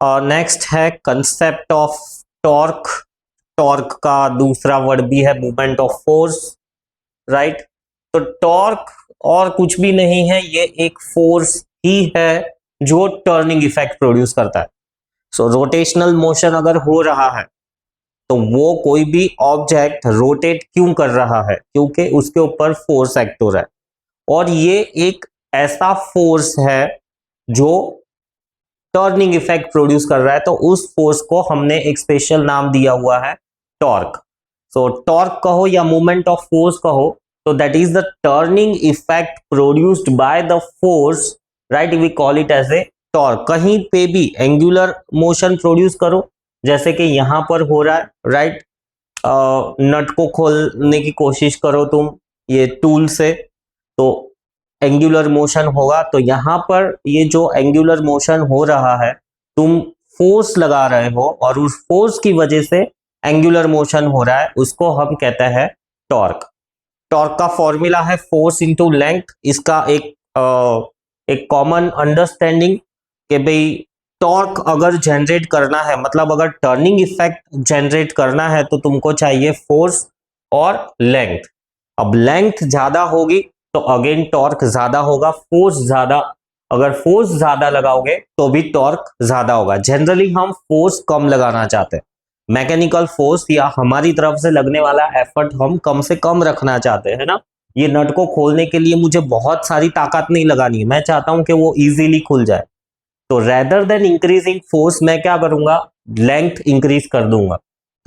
Next है concept of torque. Torque का दूसरा वर्ड भी है मूवमेंट ऑफ फोर्स, राइट। तो टॉर्क और कुछ भी नहीं है, ये एक फोर्स ही है जो टर्निंग इफेक्ट प्रोड्यूस करता है। सो रोटेशनल मोशन अगर हो रहा है तो वो कोई भी ऑब्जेक्ट रोटेट क्यों कर रहा है, क्योंकि उसके ऊपर फोर्स एक्ट हो रहा है। और ये एक ऐसा फोर्स है जो टर्निंग इफेक्ट प्रोड्यूस कर रहा है, तो उस फोर्स को हमने एक स्पेशल नाम दिया हुआ है टॉर्क। सो टॉर्क कहो या मूवमेंट ऑफ फोर्स कहो, तो that is the turning effect produced by the force, right, we call it as a torque. कहीं पे भी एंगुलर मोशन प्रोड्यूस करो, जैसे कि यहां पर हो रहा है, राइट, नट को खोलने की कोशिश करो तुम ये टूल से, तो एंगुलर मोशन होगा। तो यहां पर ये जो एंगुलर मोशन हो रहा है, तुम फोर्स लगा रहे हो और उस फोर्स की वजह से एंगुलर मोशन हो रहा है, उसको हम कहते हैं टॉर्क। टॉर्क का फॉर्मूला है फोर्स इनटू लेंथ। इसका एक कॉमन अंडरस्टैंडिंग कि भाई टॉर्क अगर जनरेट करना है, मतलब अगर टर्निंग इफेक्ट जनरेट करना है, तो तुमको चाहिए फोर्स और लेंथ। अब लेंथ ज्यादा होगी तो अगेन टॉर्क ज्यादा होगा, फोर्स ज्यादा, अगर फोर्स ज्यादा लगाओगे तो भी टॉर्क ज्यादा होगा। जनरली हम फोर्स कम लगाना चाहते हैं, मैकेनिकल फोर्स या हमारी तरफ से लगने वाला एफर्ट हम कम से कम रखना चाहते हैं ना। ये नट को खोलने के लिए मुझे बहुत सारी ताकत नहीं लगानी है, मैं चाहता हूं कि वो इजीली खुल जाए। तो रेदर देन इंक्रीजिंग फोर्स मैं क्या करूंगा, लेंथ इंक्रीज कर दूंगा।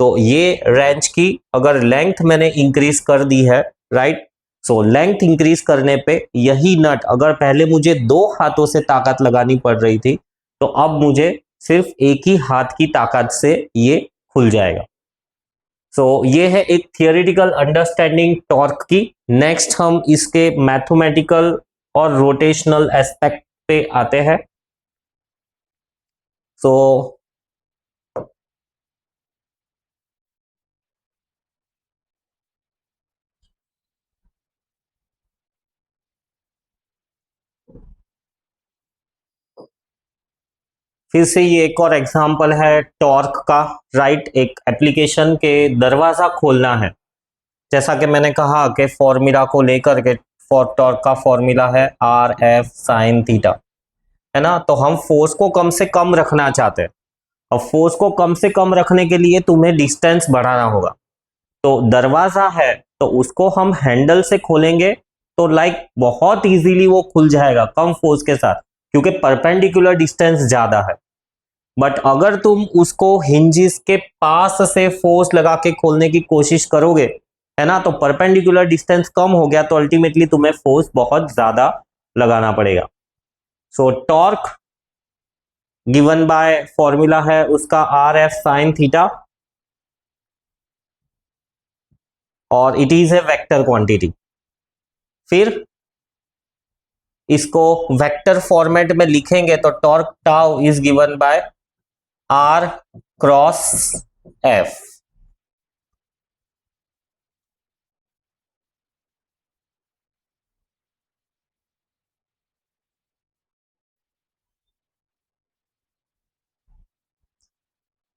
तो ये रेंच की अगर लेंथ मैंने इंक्रीज कर दी है, राइट, सो लेंथ इंक्रीज करने पे यही नट अगर पहले मुझे 2 हाथों से ताकत लगानी पड़ रही थी, तो अब मुझे सिर्फ एक ही हाथ की ताकत से ये खुल जाएगा। सो ये है एक थियोरेटिकल अंडरस्टैंडिंग टॉर्क की। नेक्स्ट हम इसके मैथमेटिकल और रोटेशनल एस्पेक्ट पे आते हैं। सो फिर से ये एक और एग्जांपल है टॉर्क का, राइट। एक एप्लीकेशन के दरवाजा खोलना है, जैसा कि मैंने कहा कि फॉर्मूला को लेकर के, फॉर टॉर्क का फॉर्मूला है आर एफ साइन थीटा, है ना। तो हम फोर्स को कम से कम रखना चाहते हैं। अब फोर्स को कम से कम रखने के लिए तुम्हें डिस्टेंस बढ़ाना होगा। तो दरवाजा है तो उसको हम हैंडल से खोलेंगे तो लाइक बहुत इजीली वो खुल जाएगा कम फोर्स के साथ, क्योंकि परपेंडिकुलर डिस्टेंस ज्यादा है। बट अगर तुम उसको हिंजिस के पास से फोर्स लगा के खोलने की कोशिश करोगे, है ना, तो परपेंडिकुलर डिस्टेंस कम हो गया तो अल्टीमेटली तुम्हें फोर्स बहुत ज्यादा लगाना पड़ेगा। So torque given by formula है उसका आर एफ साइन थीटा, और it is a vector quantity. फिर इसको वेक्टर फॉर्मेट में लिखेंगे तो torque tau is given by r cross F.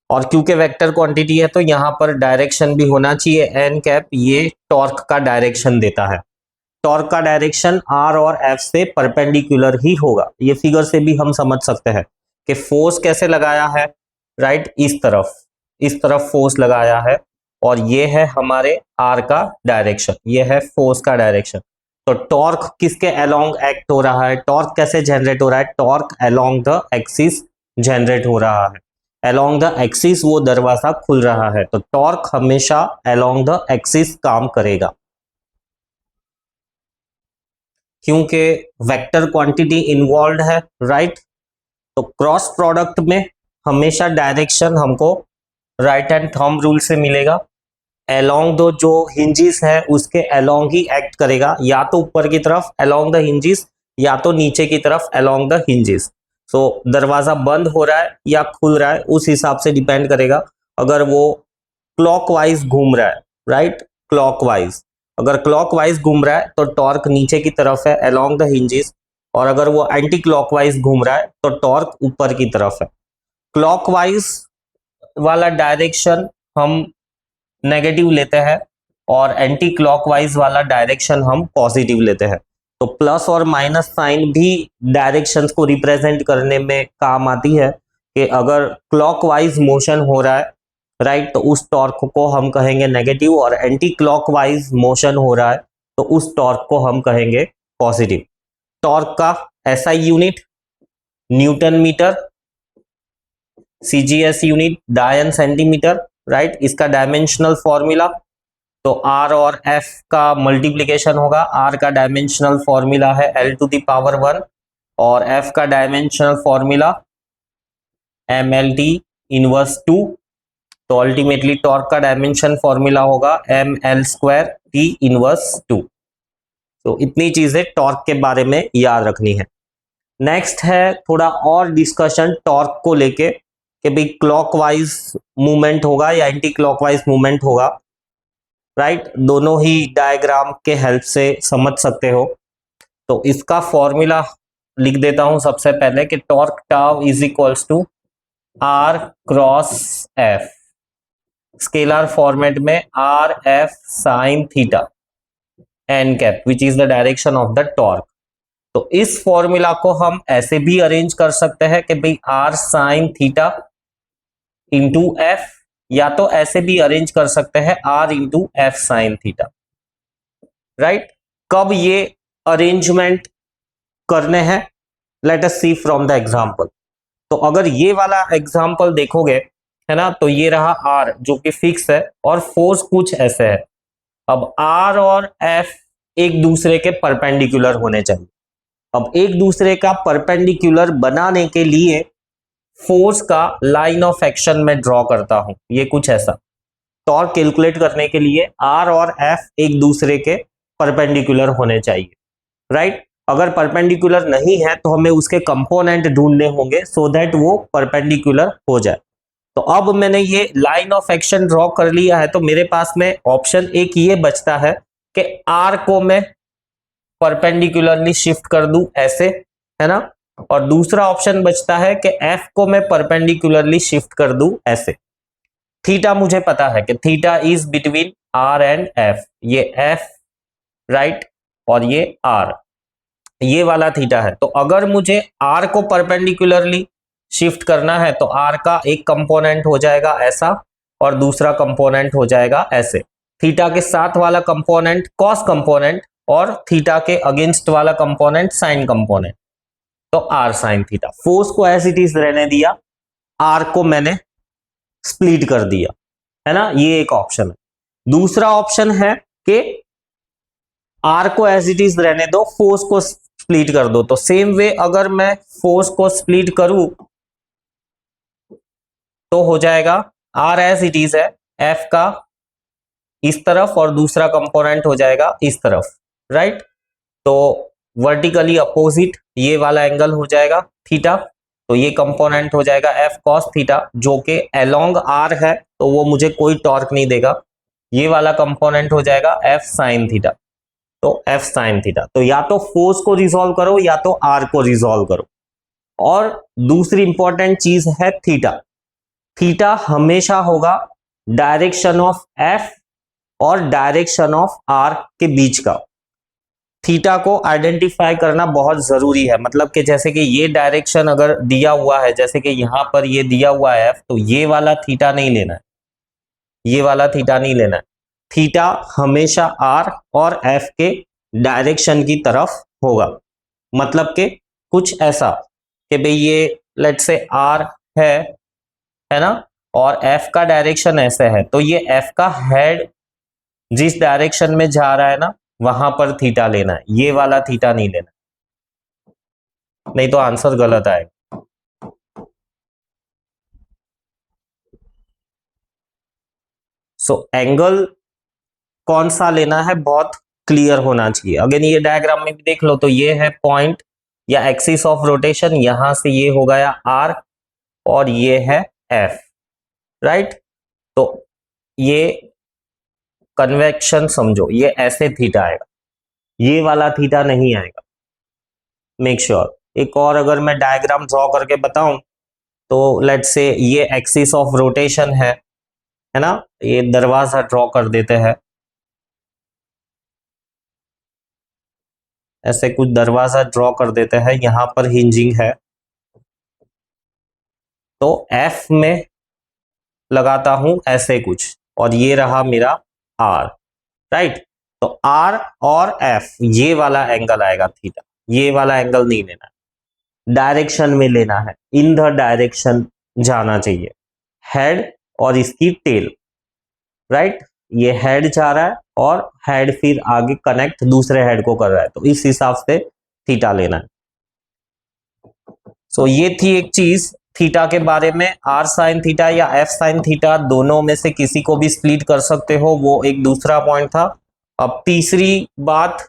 और क्योंकि वेक्टर क्वांटिटी है तो यहां पर डायरेक्शन भी होना चाहिए एन कैप, ये टॉर्क का डायरेक्शन देता है। टॉर्क का डायरेक्शन आर और एफ से परपेंडिकुलर ही होगा। ये फिगर से भी हम समझ सकते हैं कि फोर्स कैसे लगाया है, राइट, इस तरफ फोर्स लगाया है, और ये है हमारे आर का डायरेक्शन, ये है फोर्स का डायरेक्शन। तो टॉर्क किसके अलोंग एक्ट हो रहा है, टॉर्क कैसे जनरेट हो रहा है, torque along the axis generate हो रहा है। अलोंग द एक्सिस वो दरवाजा खुल रहा है, तो टॉर्क हमेशा अलोंग द एक्सिस काम करेगा, क्योंकि वेक्टर क्वांटिटी इन्वॉल्व है, राइट। तो क्रॉस प्रोडक्ट में हमेशा डायरेक्शन हमको राइट हैंड थंब रूल से मिलेगा। अलोंग दो जो हिंजिस है उसके अलोंग ही एक्ट करेगा, या तो ऊपर की तरफ अलोंग द हिंजिस, या तो नीचे की तरफ अलोंग द हिंजिस। सो दरवाजा बंद हो रहा है या खुल रहा है उस हिसाब से डिपेंड करेगा। अगर वो क्लॉकवाइज घूम रहा है, राइट, क्लॉकवाइज, अगर क्लॉकवाइज घूम रहा है तो टॉर्क नीचे की तरफ है अलोंग द हिंजिस, और अगर वो एंटी क्लॉकवाइज घूम रहा है तो टॉर्क ऊपर की तरफ है। क्लॉकवाइज वाला डायरेक्शन हम नेगेटिव लेते हैं और एंटी क्लॉकवाइज वाला डायरेक्शन हम पॉजिटिव लेते हैं। तो प्लस और माइनस साइन भी डायरेक्शंस को रिप्रेजेंट करने में काम आती है कि अगर क्लॉकवाइज मोशन हो रहा है राइट, तो उस टॉर्क को हम कहेंगे नेगेटिव, और एंटी क्लॉकवाइज मोशन हो रहा है तो उस टॉर्क को हम कहेंगे पॉजिटिव। टॉर्क का SI unit newton metre, CGS unit dyne centimetre right. इसका डायमेंशनल फॉर्मूला तो आर और एफ का मल्टीप्लीकेशन होगा। आर का डायमेंशनल फॉर्मूला है L टू द पावर 1 और एफ का डायमेंशनल फॉर्मूला MLT इनवर्स 2। तो अल्टीमेटली टॉर्क का डायमेंशन फॉर्मूला होगा ML² T इनवर्स 2। तो इतनी चीजें टॉर्क के बारे में याद रखनी है। नेक्स्ट है थोड़ा और डिस्कशन टॉर्क को लेके कि भाई क्लॉकवाइज मूवमेंट होगा या एंटी क्लॉकवाइज मूवमेंट होगा राइट। दोनों ही डायग्राम के हेल्प से समझ सकते हो। तो इसका फॉर्मूला लिख देता हूं सबसे पहले कि torque tau is equals to R cross F, scalar format में RF sine theta n cap which is the direction of the torque. तो इस फॉर्मूला को हम ऐसे भी अरेंज कर सकते हैं कि भाई R sine theta into F, या तो ऐसे भी अरेंज कर सकते हैं R into F sine theta right. कब ये अरेंजमेंट करने हैं, let us see from the example. तो अगर ये वाला एग्जांपल देखोगे है ना, तो ये रहा R जो कि फिक्स है और फोर्स कुछ ऐसे है। अब R और F एक दूसरे के परपेंडिकुलर होने चाहिए। अब एक दूसरे का परपेंडिकुलर बनाने के लिए फोर्स का लाइन ऑफ एक्शन में ड्रॉ करता हूं, ये कुछ ऐसा। टॉर्क कैलकुलेट करने के लिए R और F एक दूसरे के परपेंडिकुलर होने चाहिए राइट। अगर परपेंडिकुलर नहीं है तो हमें उसके कंपोनेंट ढूंढने होंगे सो दैट वो परपेंडिकुलर हो जाए। तो अब मैंने ये लाइन ऑफ एक्शन ड्रॉ कर लिया है, तो मेरे पास में ऑप्शन एक ये बचता है कि R को मैं परपेंडिकुलरली शिफ्ट कर दूं ऐसे, है ना, और दूसरा ऑप्शन बचता है कि F को मैं परपेंडिकुलरली शिफ्ट कर दूं ऐसे। थीटा मुझे पता है कि theta is between R and F, ये F राइट और ये R, ये वाला थीटा है। तो अगर मुझे R को परपेंडिकुलरली शिफ्ट करना है तो R का एक कंपोनेंट हो जाएगा ऐसा और दूसरा कंपोनेंट हो जाएगा ऐसे। थीटा के साथ वाला कंपोनेंट कॉस कंपोनेंट और थीटा के अगेंस्ट वाला कंपोनेंट साइन कंपोनेंट, तो R साइन थीटा। फोर्स को एज इट इज रहने दिया, R को मैंने स्प्लिट कर दिया, है ना, ये एक ऑप्शन है। दूसरा ऑप्शन है कि R को एज इट इज रहने दो, फोर्स को स्प्लिट कर दो। तो सेम वे अगर मैं फोर्स को स्प्लिट करूं तो हो जाएगा R एज इट इज है, F का इस तरफ और दूसरा कंपोनेंट हो जाएगा इस तरफ राइट। तो वर्टिकली अपोजिट ये वाला एंगल हो जाएगा थीटा, तो ये कंपोनेंट हो जाएगा F cos थीटा जो कि अलोंग R है, तो वो मुझे कोई टॉर्क नहीं देगा। ये वाला कंपोनेंट हो जाएगा F sin थीटा, तो F sin थीटा। तो या तो फोर्स को रिजॉल्व करो या तो R को रिजॉल्व करो। और दूसरी इंपॉर्टेंट चीज है थीटा। थीटा हमेशा होगा डायरेक्शन ऑफ F और डायरेक्शन ऑफ R के बीच का। थीटा को आइडेंटिफाई करना बहुत जरूरी है, मतलब कि जैसे कि ये डायरेक्शन अगर दिया हुआ है, जैसे कि यहां पर ये दिया हुआ है F, तो ये वाला थीटा नहीं लेना है, ये वाला थीटा नहीं लेना है। थीटा हमेशा R और F के डायरेक्शन की तरफ होगा। मतलब कि कुछ ऐसा कि भाई ये लेट्स से R है ना, और F का डायरेक्शन ऐसे है, तो ये F का हेड जिस डायरेक्शन में जा रहा है ना वहां पर थीटा लेना है, ये वाला थीटा नहीं लेना, नहीं तो आंसर गलत आएगा। सो एंगल कौन सा लेना है बहुत क्लियर होना चाहिए। अगर ये डायग्राम में भी देख लो तो ये है पॉइंट या एक्सिस ऑफ रोटेशन, यहां से ये हो गया R और ये है F राइट। तो ये कन्वेक्शन समझो, ये ऐसे थीटा आएगा, ये वाला थीटा नहीं आएगा, मेक श्योर। एक और अगर मैं डायग्राम ड्रॉ करके बताऊं तो लेट्स से ये एक्सिस ऑफ रोटेशन है ना, ये दरवाजा ड्रॉ कर देते हैं, ऐसे कुछ दरवाजा ड्रॉ कर देते हैं, यहां पर हिंजिंग है, तो एफ में लगाता हूं ऐसे कुछ, और ये रहा मेरा आर, राइट। तो आर और एफ ये वाला एंगल आएगा थीटा, ये वाला एंगल नहीं लेना है, डायरेक्शन में लेना है, इन द डायरेक्शन जाना चाहिए, हेड और इसकी टेल, राइट। ये हेड जा रहा है और हेड फिर आगे कनेक्ट दूसरे हेड को कर रहा है, तो इस हिसाब से थीटा लेना है। सो ये थी एक चीज थीटा के बारे में, आर साइन थीटा या एफ साइन थीटा दोनों में से किसी को भी स्प्लिट कर सकते हो, वो एक दूसरा पॉइंट था। अब तीसरी बात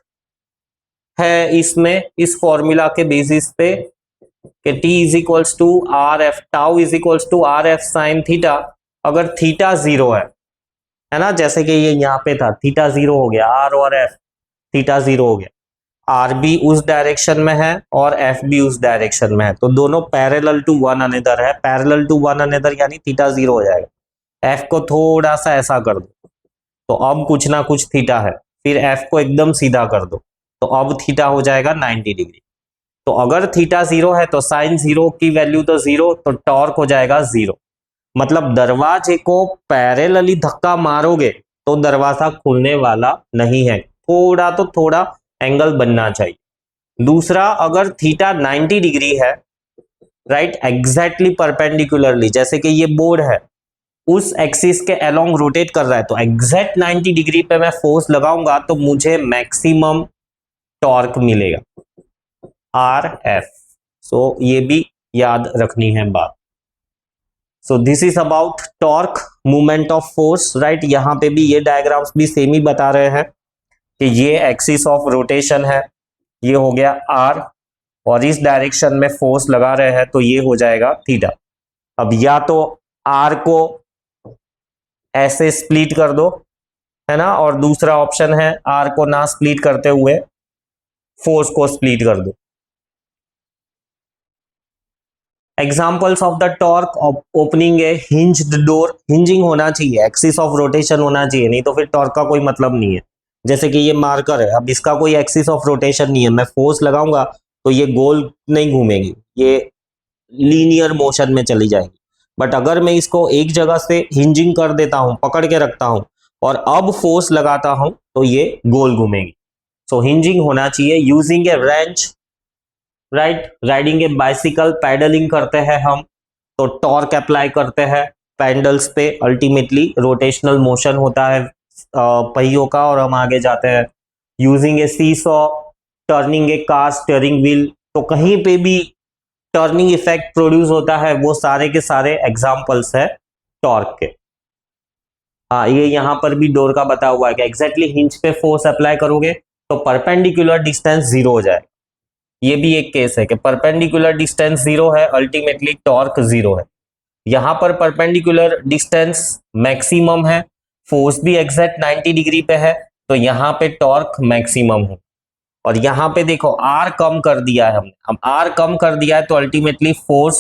है इसमें, इस फॉर्मूला के बेसिस पे कि t is equals to r F, tau is equals to r F sine theta, अगर थीटा जीरो है ना, जैसे कि ये यहाँ पे था, थीटा जीरो हो गया, आर और एफ थीटा जीरो हो गया, आर भी उस डायरेक्शन में है और एफ भी उस डायरेक्शन में है, तो दोनों पैरेलल टू वन अनदर है, पैरेलल टू वन अनदर यानी थीटा जीरो हो जाएगा। एफ को थोड़ा सा ऐसा कर दो तो अब कुछ ना कुछ थीटा है, फिर एफ को एकदम सीधा कर दो तो अब थीटा हो जाएगा 90 डिग्री। तो अगर थीटा जीरो है तो साइन जीरो की वैल्यू तो जीरो, तो टॉर्क हो जाएगा जीरो। मतलब दरवाजे को पैरेलली धक्का मारोगे तो दरवाजा खुलने वाला नहीं है, थोड़ा तो थोड़ा एंगल बनना चाहिए। दूसरा, अगर थीटा 90 डिग्री है, राइट, एग्जैक्टली परपेंडिकुलरली, जैसे कि ये बोर्ड है उस एक्सिस के अलोंग रोटेट कर रहा है, तो एग्जैक्ट 90 डिग्री पे मैं फोर्स लगाऊंगा तो मुझे मैक्सिमम टॉर्क मिलेगा, आर एफ। सो ये भी याद रखनी है बात। सो this is about torque, movement of force, right. यहां पे भी ये डायग्राम्स भी सेम ही बता रहे हैं कि ये एक्सिस ऑफ रोटेशन है, ये हो गया आर, और इस डायरेक्शन में फोर्स लगा रहे हैं तो ये हो जाएगा थीटा। अब या तो आर को ऐसे स्प्लिट कर दो, है ना, और दूसरा ऑप्शन है आर को ना स्प्लिट करते हुए फोर्स को स्प्लिट कर दो। Examples of the torque, opening a hinged door, hinging होना चाहिए, एक्सिस ऑफ रोटेशन होना चाहिए, नहीं तो फिर टॉर्क का कोई मतलब नहीं है। जैसे कि ये मार्कर है, अब इसका कोई एक्सिस ऑफ रोटेशन नहीं है, मैं फोर्स लगाऊंगा तो ये गोल नहीं घूमेगी, ये लीनियर मोशन में चली जाएगी। बट अगर मैं इसको एक जगह से हिंजिंग कर देता हूं, पकड़ के रखता हूं और अब फोर्स लगाता हूं तो ये गोल घूमेगी। सो हिंजिंग होना चाहिए। Using a wrench, right, riding a bicycle, pedalling करते हैं हम तो टॉर्क अप्लाई करते हैं पैडल्स पे, अल्टीमेटली रोटेशनल मोशन होता है पहियों का और हम आगे जाते हैं। Using a seesaw, turning a car steering wheel, तो कहीं पे भी टर्निंग इफेक्ट प्रोड्यूस होता है, वो सारे के सारे एग्जाम्पल्स है टॉर्क के। हाँ, ये यहाँ पर भी डोर का बता हुआ है कि एग्जैक्टली हिंज पे फोर्स अप्लाई करोगे तो परपेंडिकुलर डिस्टेंस जीरो हो जाए। ये भी एक केस है कि परपेंडिकुलर डिस्टेंस जीरो है, अल्टीमेटली टॉर्क जीरो है। यहां पर परपेंडिकुलर डिस्टेंस मैक्सिमम है, फोर्स भी एग्जैक्ट 90 डिग्री पे है, तो यहां पे टॉर्क मैक्सिमम है। और यहां पे देखो आर कम कर दिया है हमने, अब आर कम कर दिया है तो अल्टीमेटली फोर्स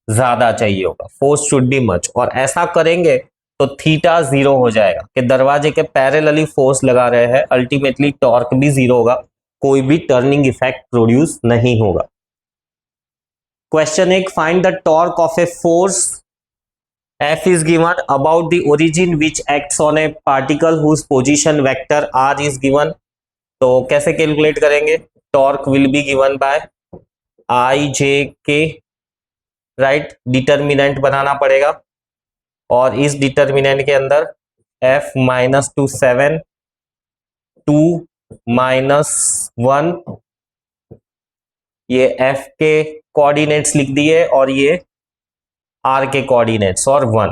ज्यादा चाहिए होगा, फोर्स शुड बी मच, और ऐसा करेंगे तो थीटा जीरो हो जाएगा कि दरवाजे के पैरेलली फोर्स लगा रहे हैं, अल्टीमेटली टॉर्क भी जीरो होगा, कोई भी टर्निंग इफेक्ट प्रोड्यूस नहीं होगा। Question 1, find the torque of a force F is given about the origin which acts on a particle whose position vector r is given। तो कैसे कैलकुलेट करेंगे? Torque will be given by I J K, right, determinant बनाना पड़ेगा और इस determinant के अंदर F -7 2 -1, ये F के कोऑर्डिनेट्स लिख दिए और ये R के कोऑर्डिनेट्स और 1,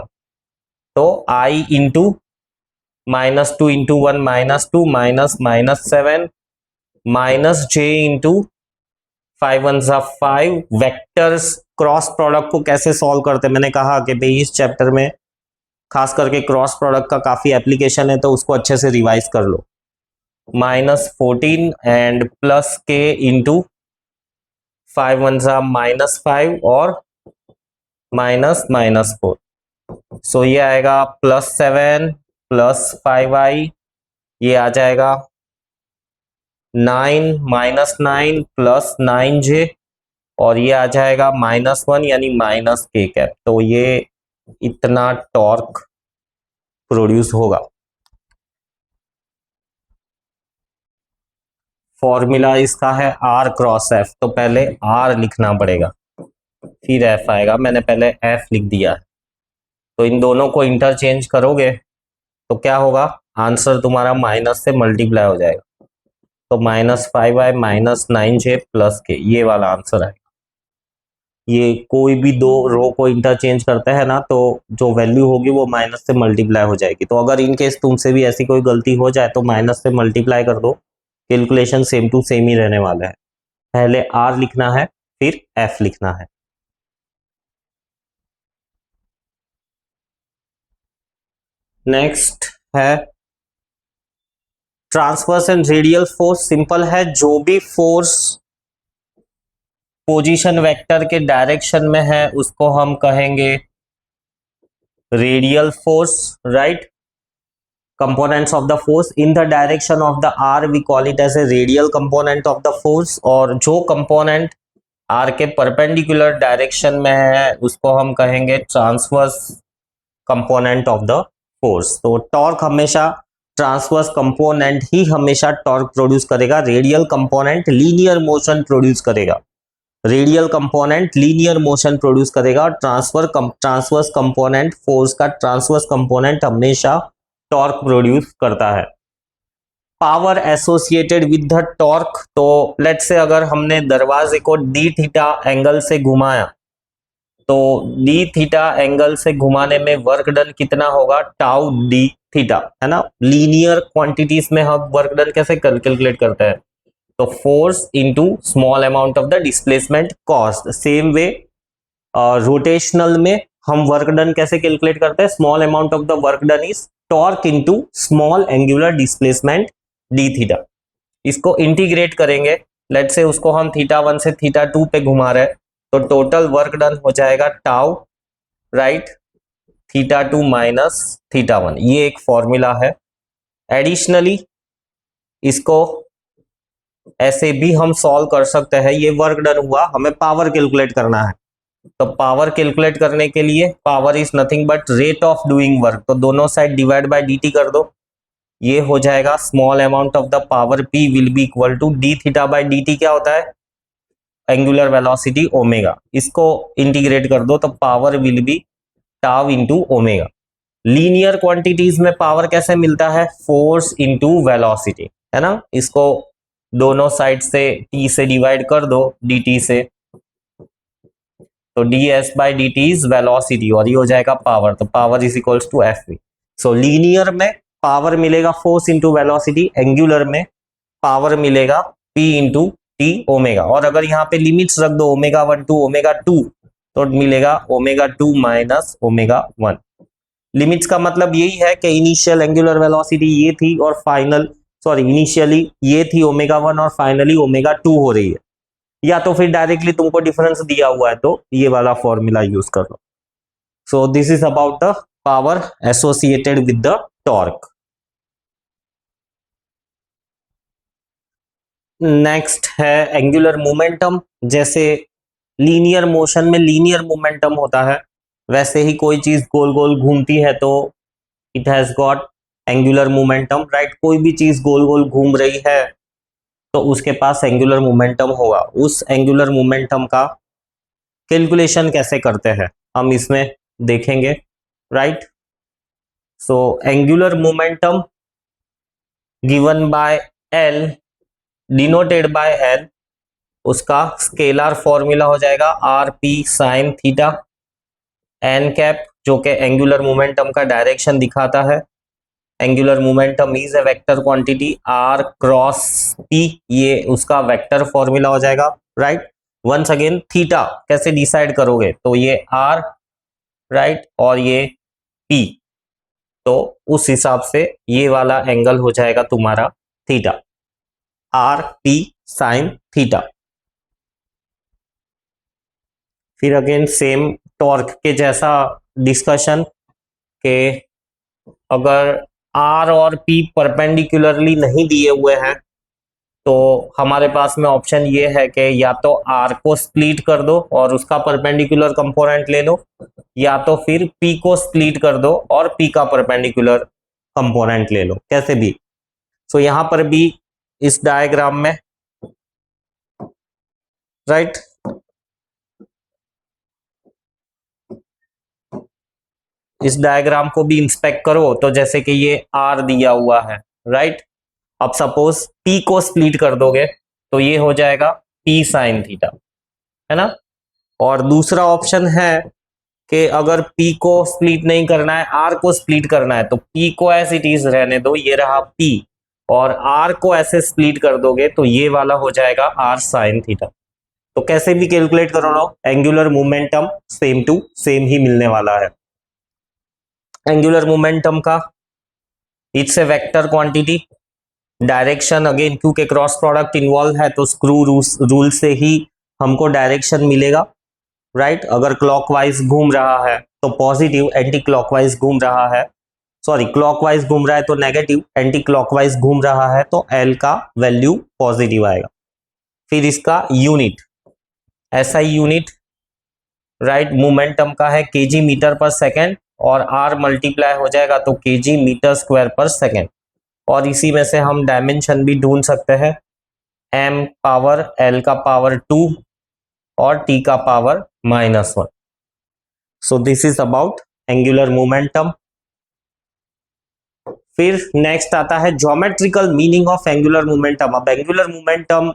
तो I into -2 into 1 -2 -7 minus j into 5 1 5। Vectors cross product को कैसे सॉल्व करते हैं, मैंने कहा कि भाई इस चैप्टर में खास करके क्रॉस प्रोडक्ट का काफी एप्लीकेशन है, तो उसको अच्छे से रिवाइज कर लो। -14 एंड प्लस k इंटू 5 1 -5 और माइनस माइनस 4, सो ये आएगा +7 +5i, ये आ जाएगा 9 -9 +9j, और ये आ जाएगा -1 यानी -k कैप। तो ये इतना टॉर्क प्रोड्यूस होगा। फॉर्मूला इसका है R क्रॉस F, तो पहले R लिखना पड़ेगा फिर F आएगा, मैंने पहले F लिख दिया। तो इन दोनों को इंटरचेंज करोगे तो क्या होगा, आंसर तुम्हारा माइनस से मल्टीप्लाई हो जाएगा, तो -5i -9j +k, ये वाला आंसर है। ये कोई भी दो रो को इंटरचेंज करता है ना, तो जो वैल्यू होगी वो माइनस से मल्टीप्लाई हो जाएगी। तो अगर इन केस तुमसे भी ऐसी कोई गलती हो जाए तो माइनस से मल्टीप्लाई कर दो, कैलकुलेशन सेम टू सेम ही रहने वाला है। पहले R लिखना है फिर F लिखना है। नेक्स्ट है transverse and radial force. Simple है, जो भी फोर्स पोजीशन वेक्टर के डायरेक्शन में है उसको हम कहेंगे radial force, right. components of the force in the direction of the r we call it as a radial component of the force, और जो component r के perpendicular direction में है उसको हम कहेंगे transverse component of the force। तो torque हमेशा ट्रांसवर्स कंपोनेंट ही हमेशा टॉर्क प्रोड्यूस करेगा, radial component linear motion produce करेगा, radial component linear motion produce करेगा, और ट्रांसवर्स कंपोनेंट फोर्स का ट्रांसवर्स कंपोनेंट हमेशा टॉर्क प्रोड्यूस करता है। Power associated with the torque, तो लेट्स से अगर हमने दरवाजे को डी थीटा एंगल से घुमाया तो डी थीटा एंगल से घुमाने में वर्क डन कितना होगा, टाउ डी थीटा, है ना। लीनियर क्वांटिटीज में हम वर्क डन कैसे कैलकुलेट करते हैं, तो force into small amount of the displacement cost. Same way rotational में हम वर्क डन कैसे कैलकुलेट करते हैं, small amount of the work done is torque into small angular displacement D theta. इसको इंटीग्रेट करेंगे, लेट्स से उसको हम θ1 से θ2 पे घुमा रहे हैं, तो टोटल वर्क डन हो जाएगा टाउ, राइट, θ2 माइनस θ1। ये एक फॉर्मूला है। एडिशनली इसको ऐसे भी हम सॉल्व कर सकते हैं, ये वर्क डन हुआ, हमें पावर कैलकुलेट करना है, तो पावर कैलकुलेट करने के लिए power is nothing but rate of doing work, तो दोनों साइड डिवाइड बाय dt कर दो, ये हो जाएगा small amount of the power p will be equal to d theta by dt, क्या होता है एंगुलर वेलोसिटी ओमेगा, इसको इंटीग्रेट कर दो तो power will be tau into omega. Linear quantities में पावर कैसे मिलता है, फोर्स इंटू वेलोसिटी, है ना। इसको दोनों साइड से t से डिवाइड कर दो dt से, तो ds by dt is velocity और ये हो जाएगा पावर, तो power is equals to F. So linear में पावर मिलेगा फोर्स इंटू वेलोसिटी, एंगुलर में पावर मिलेगा p इंटू टी ओमेगा, और अगर यहाँ पे लिमिट्स रख दो ω1 टू ω2 तो मिलेगा ω2 माइनस ω1। लिमिट्स का मतलब यही है कि इनिशियल एंगुलर वेलोसिटी ये थी और फाइनल इनिशियली ये थी ω1 और फाइनली ω2 हो रही है, या तो फिर डायरेक्टली तुमको डिफरेंस दिया हुआ है तो ये वाला फॉर्मूला यूज कर लो। So this is about the power associated with the torque. Next है एंगुलर मोमेंटम। जैसे लीनियर मोशन में लीनियर मोमेंटम होता है, वैसे ही कोई चीज गोल गोल घूमती है तो it has got angular momentum, right. कोई भी चीज गोल गोल घूम रही है तो उसके पास एंगुलर मोमेंटम होगा। उस एंगुलर मोमेंटम का कैलकुलेशन कैसे करते हैं हम इसमें देखेंगे, right. So angular momentum given by L, denoted by L, उसका स्केलर फॉर्मूला हो जाएगा r p sine theta, n cap जो कि एंगुलर मोमेंटम का डायरेक्शन दिखाता है। Angular momentum is a vector quantity, r cross p ये उसका वेक्टर फॉर्मूला हो जाएगा, राइट। वंस अगेन थीटा कैसे डिसाइड करोगे, तो ये आर, राइट, और ये पी, तो उस हिसाब से ये वाला एंगल हो जाएगा तुम्हारा theta, are p sine theta. फिर अगेन सेम टॉर्क के जैसा डिस्कशन के अगर आर और पी परपेंडिकुलरली नहीं दिए हुए हैं तो हमारे पास में ऑप्शन ये है कि या तो आर को स्प्लिट कर दो और उसका परपेंडिकुलर कंपोनेंट ले लो, या तो फिर पी को स्प्लिट कर दो और पी का परपेंडिकुलर कंपोनेंट ले लो, कैसे भी। सो यहां पर भी इस डायग्राम में राइट इस डायग्राम को भी इंस्पेक्ट करो तो जैसे कि ये आर दिया हुआ है राइट। अब सपोज P को स्प्लिट कर दोगे तो ये हो जाएगा P साइन थीटा, है ना। और दूसरा ऑप्शन है कि अगर P को स्प्लिट नहीं करना है, R को स्प्लिट करना है, तो P को एज इट इज रहने दो, ये रहा P, और R को ऐसे स्प्लिट कर दोगे तो ये वाला हो जाएगा R साइन थीटा। तो कैसे भी कैलकुलेट करो लो, angular momentum same to same ही मिलने वाला है। एंगुलर मोमेंटम का it's a vector quantity, direction again क्योंकि क्रॉस प्रोडक्ट इन्वॉल्व है तो स्क्रू रूल से ही हमको डायरेक्शन मिलेगा राइट। अगर क्लॉकवाइज घूम रहा है तो पॉजिटिव, एंटी क्लॉकवाइज घूम रहा है, सॉरी क्लॉकवाइज घूम रहा है तो नेगेटिव, एंटी क्लॉकवाइज घूम रहा है तो एल का वैल्यू पॉजिटिव आएगा। फिर इसका यूनिट, ऐसा यूनिट राइट मोमेंटम का है केजी मीटर पर सेकेंड, और आर मल्टीप्लाई हो जाएगा तो केजी मीटर स्क्वायर पर सेकेंड। और इसी में से हम डायमेंशन भी ढूंढ सकते हैं, m पावर l का पावर 2 और t का power -1। So this is about angular momentum. फिर नेक्स्ट आता है geometrical meaning of angular momentum. अब एंगुलर मोमेंटम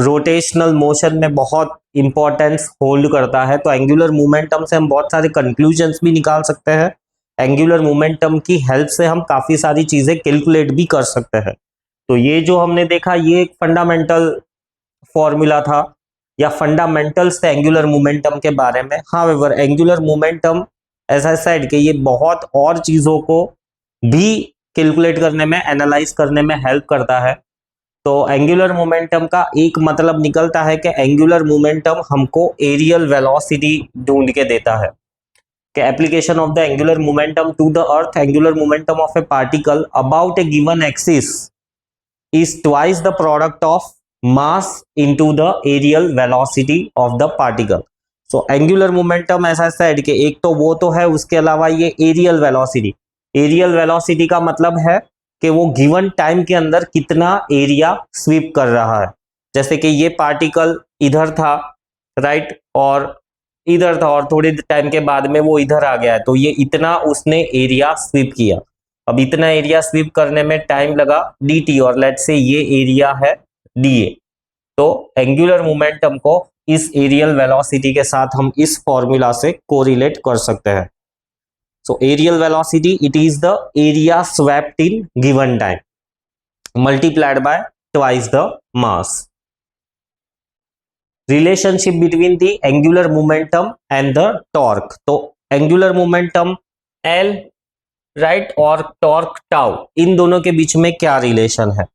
रोटेशनल मोशन में बहुत इंपॉर्टेंस होल्ड करता है, तो एंगुलर मोमेंटम से हम बहुत सारे कंक्लूजन्स भी निकाल सकते हैं। एंगुलर मोमेंटम की हेल्प से हम काफी सारी चीजें कैलकुलेट भी कर सकते हैं। तो ये जो हमने देखा ये एक फंडामेंटल फॉर्मूला था या फंडामेंटल्स थे एंगुलर मोमेंटम के बारे में। However angular momentum as I said कि ये बहुत और चीजों को भी कैलकुलेट करने में, एनालाइज करने में हेल्प करता है। तो एंगुलर मोमेंटम का एक मतलब निकलता है कि एंगुलर मोमेंटम हमको एरियल वेलोसिटी ढूंढ के देता है। कि application of the angular momentum to the earth, angular momentum of a particle about a given axis is twice the product of mass into the areal velocity of the particle. So angular momentum ऐसा said कि एक तो वो तो है, उसके अलावा ये एरियल वेलोसिटी, एरियल वेलोसिटी का मतलब है कि वो गिवन टाइम के अंदर कितना एरिया स्वीप कर रहा है। जैसे कि ये पार्टिकल इधर था राइट, और इधर था और थोड़ी टाइम के बाद में वो इधर आ गया है, तो ये इतना उसने एरिया स्वीप किया। अब इतना एरिया स्वीप करने में टाइम लगा dt, और लेट्स से ये एरिया है dA। तो एंगुलर मोमेंटम को इस एरियल वेलोसिटी के साथ हम इस फॉर्मूला से कोरिलेट कर सकते हैं। So aerial velocity, it is the area swept in given time multiplied by twice the mass. Relationship between the angular momentum and the torque. तो angular momentum L right और torque tau, इन दोनों के बीच में क्या relation है।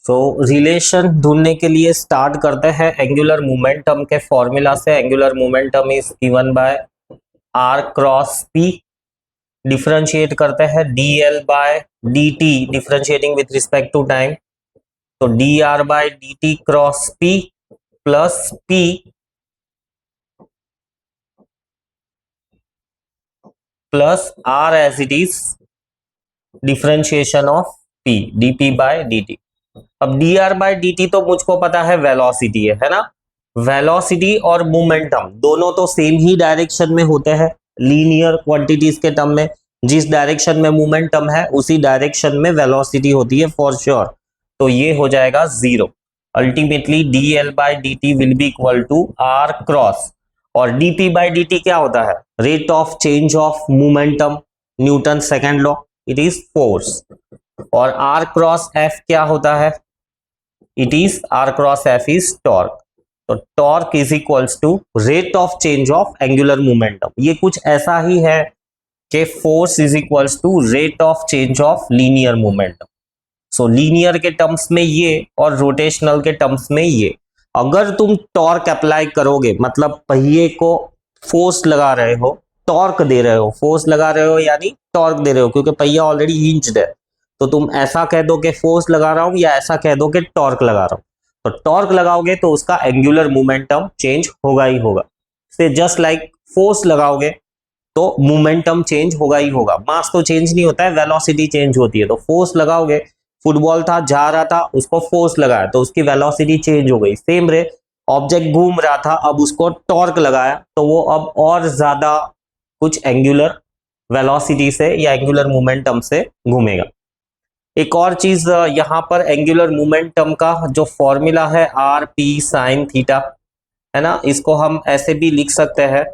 सो relation ढूंढने के लिए स्टार्ट करते हैं एंगुलर मोमेंटम के फॉर्मूला से। Angular momentum is given by r cross p, differentiate करते हैं dl by dt, differentiating with respect to time, तो dr by dt cross p plus p plus r as it is differentiation of p dp by dt। अब dr by dt तो मुझको पता है velocity है ना। वेलोसिटी और momentum दोनों तो सेम ही डायरेक्शन में होते हैं लीनियर क्वांटिटीज के टर्म में। जिस डायरेक्शन में मोमेंटम है उसी डायरेक्शन में वेलोसिटी होती है फॉर श्योर। तो ये हो जाएगा 0। Ultimately dl by dt will be equal to r cross, और dp बाय dt क्या होता है, rate of change of momentum, Newton second law, it is force. और r क्रॉस f क्या होता है, it is r cross f is torque. तो torque is equals to rate of change of angular momentum. ये कुछ ऐसा ही है कि force is equals to rate of change of linear momentum. So linear के टर्म्स में ये और रोटेशनल के टर्म्स में ये। अगर तुम टॉर्क अप्लाई करोगे, मतलब पहिए को फोर्स लगा रहे हो, टॉर्क दे रहे हो, फोर्स लगा रहे हो यानी टॉर्क दे रहे हो, क्योंकि पहिया ऑलरेडी हिंज्ड है, तो तुम ऐसा कह दो कि फोर्स लगा रहा हूं या ऐसा कह दो कि टॉर्क लगा रहा हूं। तो टॉर्क लगाओगे तो उसका एंगुलर मोमेंटम चेंज होगा ही होगा। से जस्ट लाइक फोर्स लगाओगे तो मोमेंटम चेंज होगा ही होगा। मास तो चेंज नहीं होता है, वेलोसिटी चेंज होती है। तो फोर्स लगाओगे, फुटबॉल था, जा रहा था, उसको फोर्स लगाया तो उसकी वेलोसिटी चेंज हो गई। सेम रे, ऑब्जेक्ट घूम रहा था, अब उसको टॉर्क लगाया तो वो अब और ज्यादा कुछ एंगुलर वेलोसिटी से या एंगुलर मोमेंटम से घूमेगा। एक और चीज यहां पर एंगुलर मोमेंटम का जो फॉर्मूला है आर पी साइन थीटा, है ना, इसको हम ऐसे भी लिख सकते हैं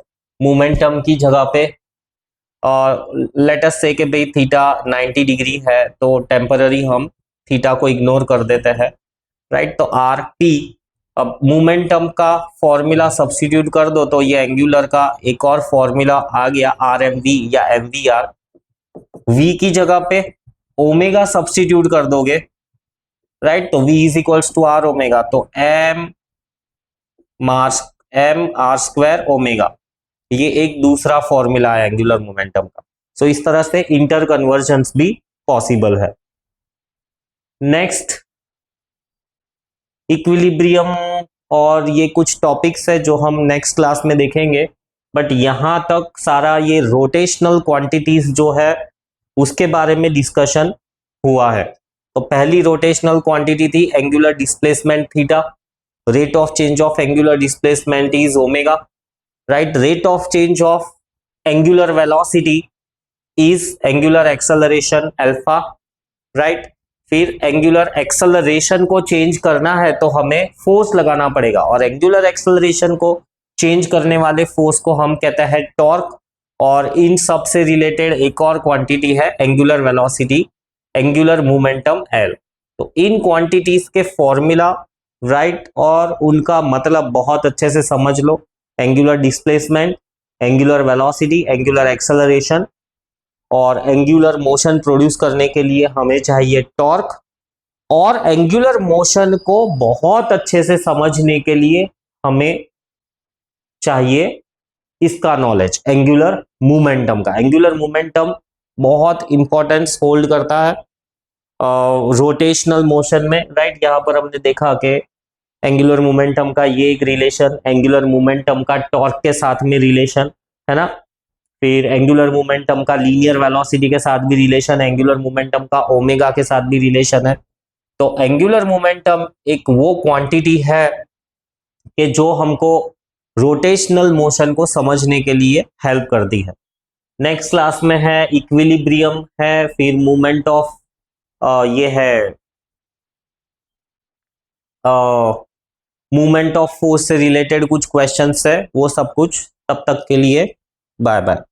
मोमेंटम की जगह पे। और लेट अस से कि भाई थीटा 90 डिग्री है तो टेम्पररी हम थीटा को इग्नोर कर देते हैं, राइट। तो आर टी, अब मोमेंटम का फॉर्मूला सब्स्टिट्यूट कर दो तो ये एंगुलर का एक और फॉर्मूला आ गया आर एम वी या एम वी आर। वी की जगह पे ओमेगा सब्स्टिट्यूट कर दोगे, राइट, तो v is equals to r omega, तो एम आर स्क्वायर ओमेगा, ये एक दूसरा फॉर्मूला है एंगुलर मोमेंटम का। सो इस तरह से इंटर कन्वर्जन्स भी पॉसिबल है। नेक्स्ट इक्विलिब्रियम, और ये कुछ टॉपिक्स है जो हम नेक्स्ट क्लास में देखेंगे, बट यहां तक सारा ये रोटेशनल क्वांटिटीज जो है उसके बारे में डिस्कशन हुआ है। तो पहली रोटेशनल क्वांटिटी थी angular displacement theta, rate of change of angular displacement is omega, right, rate of change of angular velocity is angular acceleration alpha, right. फिर एंगुलर एक्सेलरेशन को चेंज करना है तो हमें फोर्स लगाना पड़ेगा, और एंगुलर एक्सेलरेशन को चेंज करने वाले फोर्स को हम कहते हैं टॉर्क। और इन सब से रिलेटेड एक और क्वांटिटी है angular velocity, angular momentum L. तो इन क्वांटिटीज के फॉर्मूला, राइट, और उनका मतलब बहुत अच्छे से समझ लो। Angular displacement, angular velocity, angular acceleration, और एंगुलर मोशन प्रोड्यूस करने के लिए हमें चाहिए टॉर्क। और एंगुलर मोशन को बहुत अच्छे से समझने के लिए हमें चाहिए इसका नॉलेज, एंगुलर मोमेंटम का। एंगुलर मोमेंटम बहुत इंपॉर्टेंस होल्ड करता है रोटेशनल मोशन में, राइट। यहां पर हमने देखा कि एंगुलर मोमेंटम का ये एक रिलेशन, एंगुलर मोमेंटम का टॉर्क के साथ में रिलेशन, है ना। फिर एंगुलर मोमेंटम का लीनियर वेलोसिटी के साथ भी रिलेशन है, एंगुलर मोमेंटम का ओमेगा के साथ भी रिलेशन है। तो एंगुलर मोमेंटम एक वो क्वांटिटी है कि जो हमको रोटेशनल मोशन को समझने के लिए हेल्प करती है। नेक्स्ट क्लास में है इक्विलिब्रियम है, फिर मूवमेंट ऑफ ये है मूवमेंट ऑफ फोर्स से रिलेटेड कुछ क्वेश्चंस है, वो सब कुछ। तब तक के लिए बाय बाय।